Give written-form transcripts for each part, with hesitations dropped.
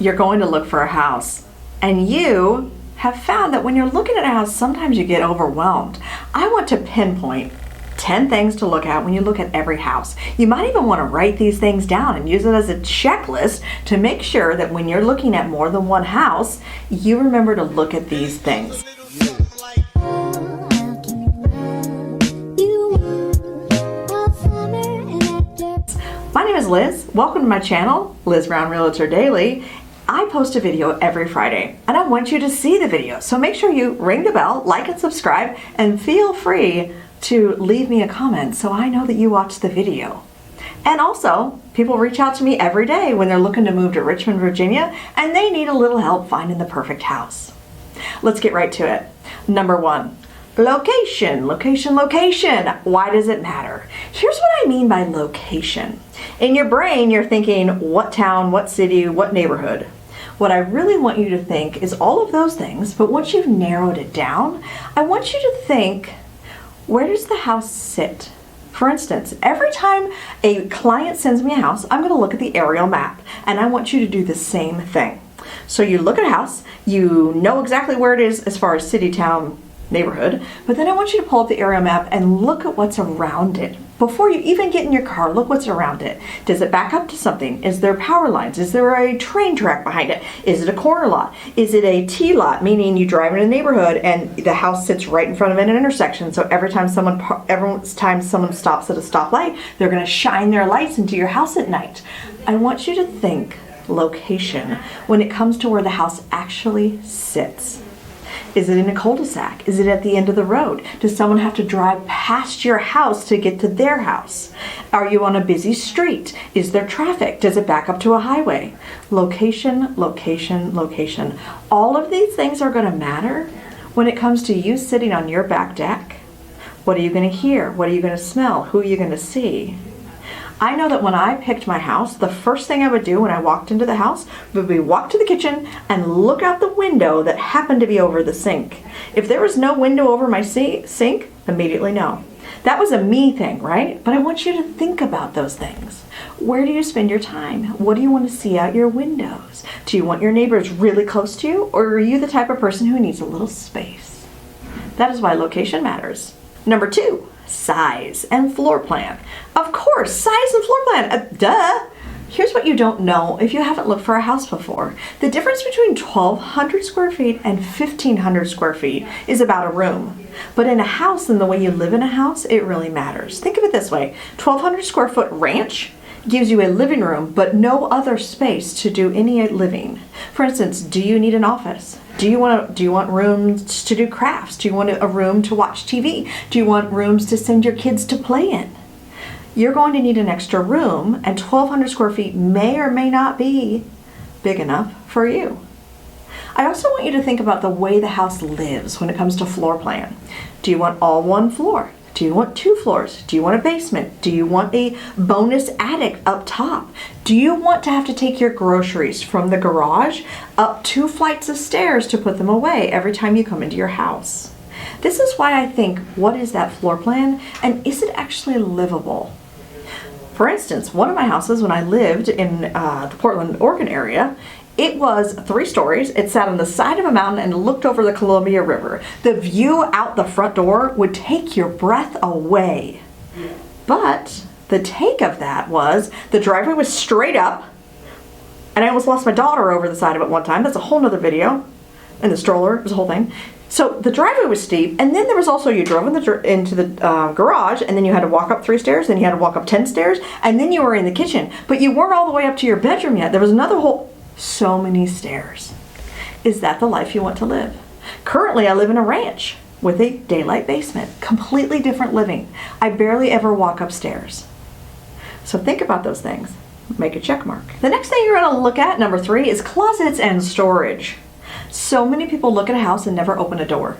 you're going to look for a house, and you have found that when you're looking at a house, sometimes you get overwhelmed. I want to pinpoint 10 things to look at when you look at every house. You might even want to write these things down and use it as a checklist to make sure that when you're looking at more than one house, you remember to look at these things. My name is Liz. Welcome to my channel, Liz Brown Realtor Daily. I post a video every Friday and I want you to see the video. So make sure you ring the bell, like and subscribe, and feel free to leave me a comment so I know that you watched the video. And also, people reach out to me every day when they're looking to move to Richmond, Virginia, and they need a little help finding the perfect house. Let's get right to it. Number one, location, location, location. Why does it matter? Here's what I mean by location. In your brain, you're thinking, what town, what city, what neighborhood? What I really want you to think is all of those things, but once you've narrowed it down, I want you to think, where does the house sit? For instance, every time a client sends me a house, I'm going to look at the aerial map, and I want you to do the same thing. So you look at a house, you know exactly where it is as far as city, town, neighborhood, but then I want you to pull up the aerial map and look at what's around it. Before you even get in your car, look what's around it. Does it back up to something? Is there power lines? Is there a train track behind it? Is it a corner lot? Is it a T lot, meaning you drive in a neighborhood and the house sits right in front of an intersection, so every time someone stops at a stoplight, they're going to shine their lights into your house at night. I want you to think location when it comes to where the house actually sits. Is it in a cul-de-sac? Is it at the end of the road? Does someone have to drive past your house to get to their house? Are you on a busy street? Is there traffic? Does it back up to a highway? Location, location, location. All of these things are going to matter when it comes to you sitting on your back deck. What are you going to hear? What are you going to smell? Who are you going to see? I know that when I picked my house, the first thing I would do when I walked into the house would be walk to the kitchen and look out the window that happened to be over the sink. If there was no window over my sink, immediately no. That was a me thing, right? But I want you to think about those things. Where do you spend your time? What do you want to see out your windows? Do you want your neighbors really close to you, or are you the type of person who needs a little space? That is why location matters. Number two, size and floor plan. Of course, size and floor plan, duh. Here's what you don't know if you haven't looked for a house before. The difference between 1,200 square feet and 1,500 square feet is about a room. But in a house and the way you live in a house, it really matters. Think of it this way, 1,200 square foot ranch gives you a living room, but no other space to do any living. For instance, do you need an office? Do you want rooms to do crafts? Do you want a room to watch TV? Do you want rooms to send your kids to play in? You're going to need an extra room, and 1,200 square feet may or may not be big enough for you. I also want you to think about the way the house lives when it comes to floor plan. Do you want all one floor? Do you want two floors? Do you want a basement? Do you want a bonus attic up top? Do you want to have to take your groceries from the garage up 2 flights of stairs to put them away every time you come into your house? This is why I think, what is that floor plan, and is it actually livable? For instance, one of my houses when I lived in the Portland, Oregon area, it was 3 stories. It sat on the side of a mountain and looked over the Columbia River. The view out the front door would take your breath away. But the take of that was the driveway was straight up, and I almost lost my daughter over the side of it one time. That's a whole nother video. And the stroller, it was a whole thing. So the driveway was steep, and then there was also, you drove into the garage, and then you had to walk up 3 stairs, then you had to walk up 10 stairs, and then you were in the kitchen. But you weren't all the way up to your bedroom yet. There was another whole, so many stairs. Is that the life you want to live? Currently, I live in a ranch with a daylight basement. Completely different living. I barely ever walk upstairs. So think about those things. Make a check mark. The next thing you're going to look at, number 3, is closets and storage. So many people look at a house and never open a door.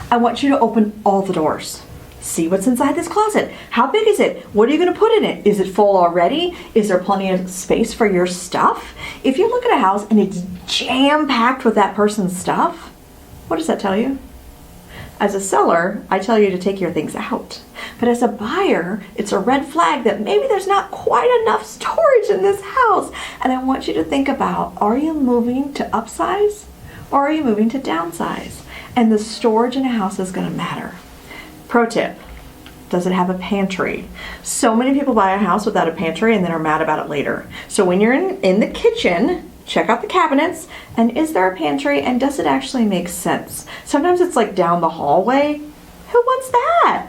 I want you to open all the doors. See what's inside this closet. How big is it? What are you going to put in it? Is it full already? Is there plenty of space for your stuff? If you look at a house and it's jam-packed with that person's stuff, what does that tell you? As a seller, I tell you to take your things out. But as a buyer, it's a red flag that maybe there's not quite enough storage in this house. And I want you to think about, are you moving to upsize or are you moving to downsize? And the storage in a house is going to matter. Pro tip. Does it have a pantry? So many people buy a house without a pantry and then are mad about it later. So when you're in the kitchen, check out the cabinets, and is there a pantry, and does it actually make sense? Sometimes it's like down the hallway. Who wants that?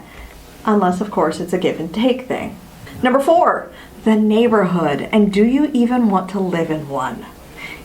Unless, of course, it's a give and take thing. Number 4, the neighborhood, and do you even want to live in one?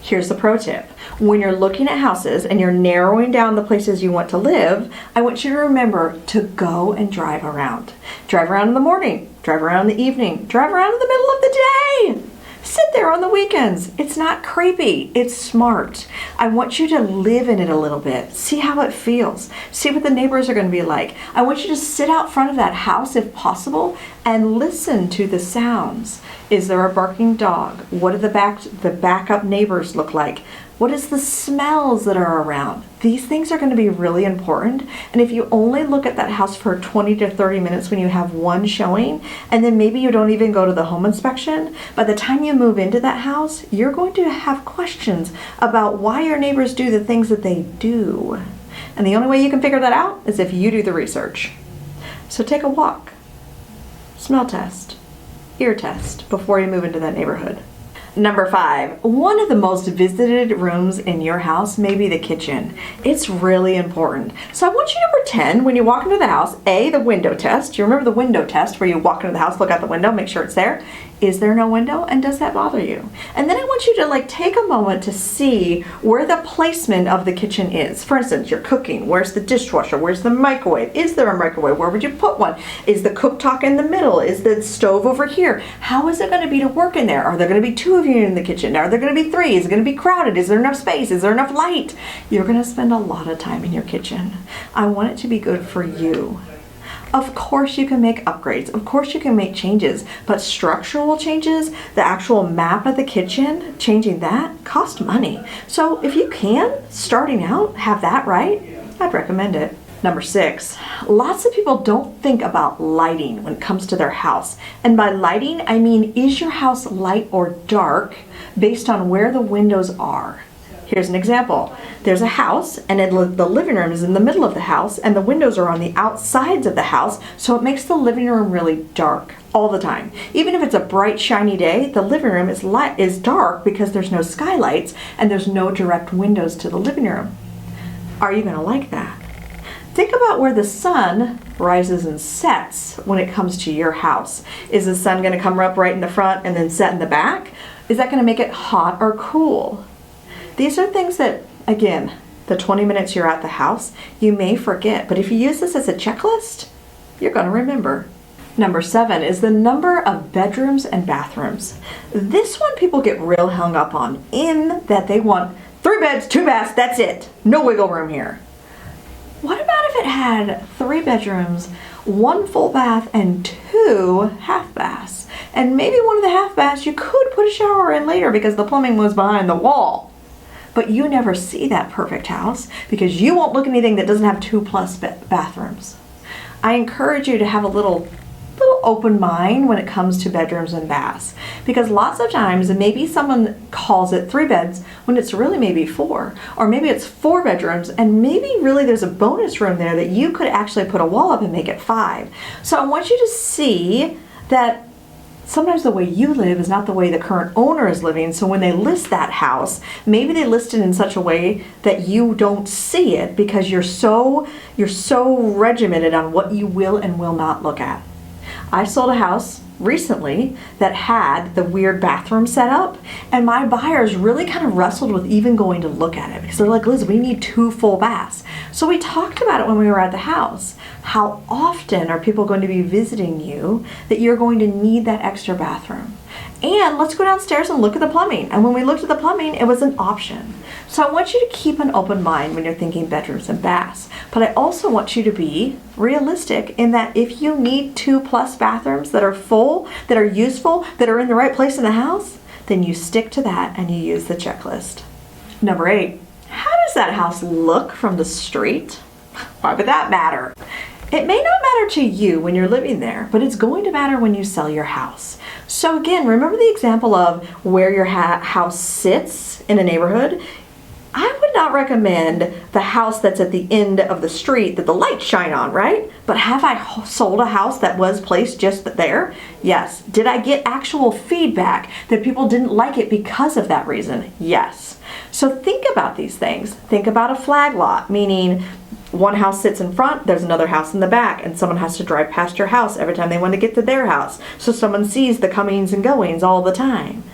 Here's the pro tip. When you're looking at houses and you're narrowing down the places you want to live, I want you to remember to go and drive around. Drive around in the morning, drive around in the evening, drive around in the middle of the day. Sit there on the weekends. It's not creepy, it's smart. I want you to live in it a little bit. See how it feels. See what the neighbors are going to be like. I want you to sit out front of that house if possible and listen to the sounds. Is there a barking dog? What do the backup neighbors look like? What is the smells that are around? These things are going to be really important. And if you only look at that house for 20 to 30 minutes when you have one showing, and then maybe you don't even go to the home inspection, by the time you move into that house, you're going to have questions about why your neighbors do the things that they do. And the only way you can figure that out is if you do the research. So take a walk, smell test, ear test before you move into that neighborhood. Number 5, one of the most visited rooms in your house may be the kitchen. It's really important. So I want you to pretend when you walk into the house, the window test. You remember the window test where you walk into the house, look out the window, make sure it's there. Is there no window, and does that bother you? And then I want you to take a moment to see where the placement of the kitchen is. For instance, you're cooking. Where's the dishwasher? Where's the microwave? Is there a microwave? Where would you put one? Is the cooktop in the middle? Is the stove over here? How is it going to be to work in there? Are there going to be 2 of you in the kitchen? Are there going to be 3? Is it going to be crowded? Is there enough space? Is there enough light? You're going to spend a lot of time in your kitchen. I want it to be good for you. Of course you can make upgrades, of course you can make changes, but structural changes, the actual map of the kitchen, changing that costs money. So if you can, starting out, have that right, I'd recommend it. Number 6, lots of people don't think about lighting when it comes to their house. And by lighting, I mean, is your house light or dark based on where the windows are? Here's an example. There's a house, and the living room is in the middle of the house, and the windows are on the outsides of the house, so it makes the living room really dark all the time. Even if it's a bright, shiny day, the living room is dark because there's no skylights and there's no direct windows to the living room. Are you going to like that? Think about where the sun rises and sets when it comes to your house. Is the sun going to come up right in the front and then set in the back? Is that going to make it hot or cool? These are things that, again, the 20 minutes you're at the house, you may forget. But if you use this as a checklist, you're going to remember. Number 7 is the number of bedrooms and bathrooms. This one people get real hung up on, in that they want 3 beds, 2 baths, that's it. No wiggle room here. What about if it had 3 bedrooms, 1 full bath, and 2 half baths? And maybe one of the half baths you could put a shower in later because the plumbing was behind the wall. But you never see that perfect house because you won't look at anything that doesn't have 2+ bathrooms. I encourage you to have a little open mind when it comes to bedrooms and baths, because lots of times maybe someone calls it 3 beds when it's really maybe 4, or maybe it's 4 bedrooms and maybe really there's a bonus room there that you could actually put a wall up and make it 5. So I want you to see that sometimes the way you live is not the way the current owner is living. So when they list that house, maybe they list it in such a way that you don't see it because you're so regimented on what you will and will not look at. I sold a house recently that had the weird bathroom set up, and my buyers really kind of wrestled with even going to look at it because they're like, Liz, we need 2 full baths. So we talked about it when we were at the house. How often are people going to be visiting you that you're going to need that extra bathroom? And let's go downstairs and look at the plumbing. And when we looked at the plumbing, it was an option. So I want you to keep an open mind when you're thinking bedrooms and baths. But I also want you to be realistic in that if you need 2+ bathrooms that are full, that are useful, that are in the right place in the house, then you stick to that and you use the checklist. Number 8, how does that house look from the street? Why would that matter? It may not matter to you when you're living there, but it's going to matter when you sell your house. So again, remember the example of where your house sits in a neighborhood? I would not recommend the house that's at the end of the street that the lights shine on, right? But have I sold a house that was placed just there? Yes. Did I get actual feedback that people didn't like it because of that reason? Yes. So think about these things. Think about a flag lot, meaning one house sits in front, there's another house in the back, and someone has to drive past your house every time they want to get to their house. So someone sees the comings and goings all the time.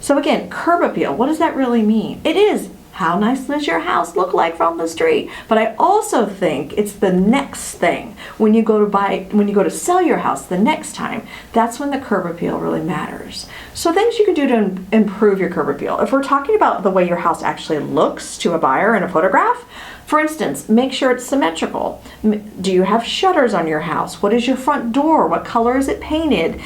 So again, curb appeal, what does that really mean? It is, how nice does your house look like from the street? But I also think it's the next thing. When you go to sell your house the next time, that's when the curb appeal really matters. So things you can do to improve your curb appeal. If we're talking about the way your house actually looks to a buyer in a photograph, for instance, make sure it's symmetrical. Do you have shutters on your house? What is your front door? What color is it painted?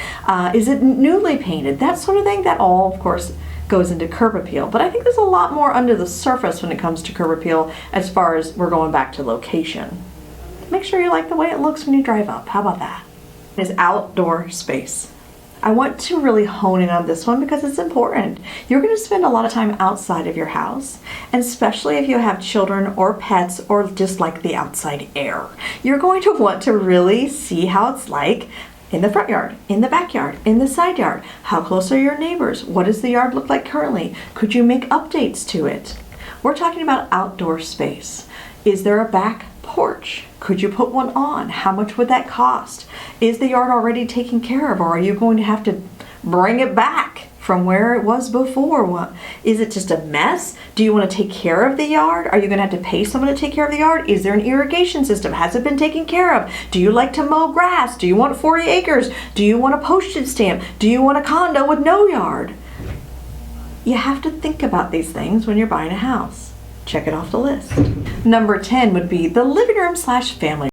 Is it newly painted? That sort of thing. That all, of course, goes into curb appeal. But I think there's a lot more under the surface when it comes to curb appeal as far as we're going back to location. Make sure you like the way it looks when you drive up. How about that? Is outdoor space. I want to really hone in on this one because it's important. You're going to spend a lot of time outside of your house, and especially if you have children or pets or just like the outside air. You're going to want to really see how it's like in the front yard, in the backyard, in the side yard. How close are your neighbors? What does the yard look like currently? Could you make updates to it? We're talking about outdoor space. Is there a back porch? Could you put one on? How much would that cost? Is the yard already taken care of, or are you going to have to bring it back from where it was before? Is it just a mess? Do you want to take care of the yard? Are you going to have to pay someone to take care of the yard? Is there an irrigation system? Has it been taken care of? Do you like to mow grass? Do you want 40 acres? Do you want a postage stamp? Do you want a condo with no yard? You have to think about these things when you're buying a house. Check it off the list. Number 10 would be the living room / family